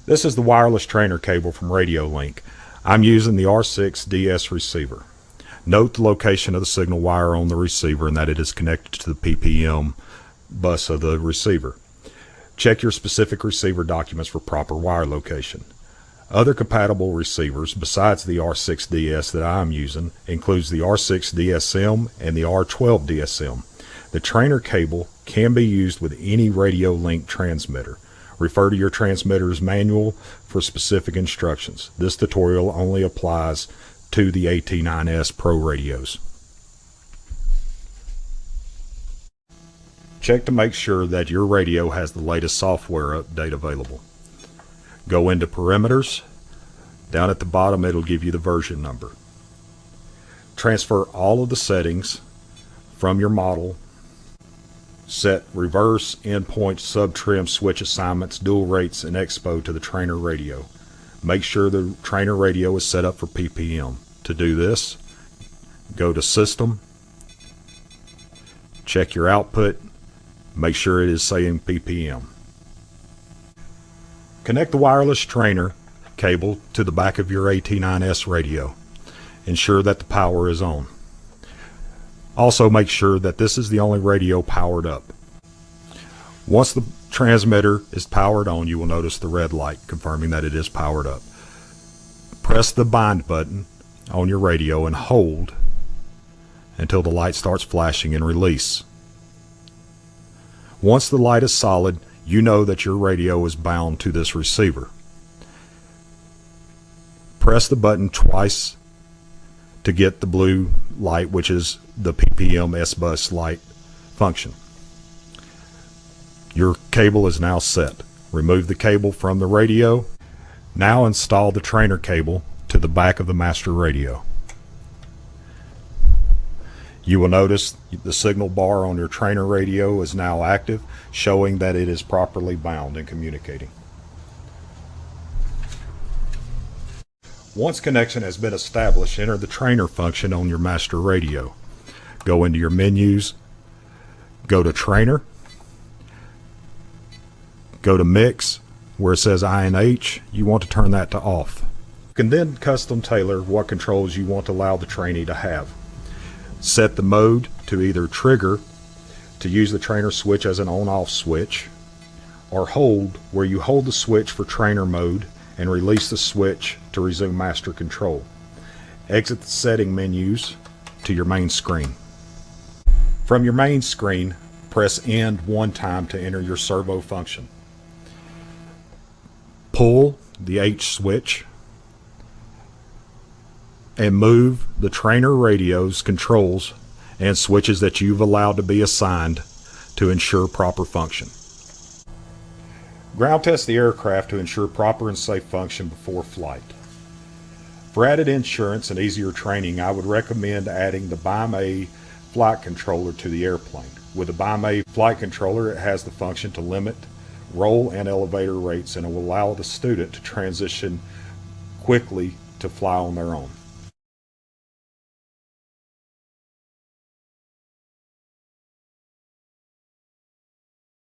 This is the wireless trainer cable from RadioLink. I'm using the R6DS receiver. Note the location of the signal wire on the receiver and that it is connected to the PPM bus of the receiver. Check your specific receiver documents for proper wire location. Other compatible receivers besides the R6DS that I'm using includes the R6DSM and the R12DSM. The trainer cable can be used with any RadioLink transmitter. Refer to your transmitter's manual for specific instructions. This tutorial only applies to the AT9S Pro radios. Check to make sure that your radio has the latest software update available. Go into Parameters. Down at the bottom it'll give you the version number. Transfer all of the settings from your model. Set reverse, endpoint, sub-trim, switch assignments, dual rates, and expo to the trainer radio. Make sure the trainer radio is set up for PPM. To do this, go to System, check your output, make sure it is saying PPM. Connect the wireless trainer cable to the back of your AT9S radio. Ensure that the power is on. Also make sure that this is the only radio powered up. Once the transmitter is powered on, you will notice the red light confirming that it is powered up. Press the bind button on your radio and hold until the light starts flashing and release. Once the light is solid, you know that your radio is bound to this receiver. Press the button twice to get the blue light, which is the PPM S-Bus light function. Your cable is now set. Remove the cable from the radio. Now install the trainer cable to the back of the master radio. You will notice the signal bar on your trainer radio is now active, showing that it is properly bound and communicating. Once connection has been established, enter the trainer function on your master radio. Go into your menus, go to Trainer, go to Mix, where it says I&H, you want to turn that to off. You can then custom tailor what controls you want to allow the trainee to have. Set the mode to either trigger to use the trainer switch as an on-off switch, or hold where you hold the switch for trainer mode and release the switch to resume master control. Exit the setting menus to your main screen. From your main screen, press End one time to enter your servo function. Pull the H switch and move the trainer radio's controls and switches that you've allowed to be assigned to ensure proper function. Ground test the aircraft to ensure proper and safe function before flight. For added insurance and easier training, I would recommend adding the BIMA flight controller to the airplane. With the BIMA flight controller, it has the function to limit roll and elevator rates, and it will allow the student to transition quickly to fly on their own.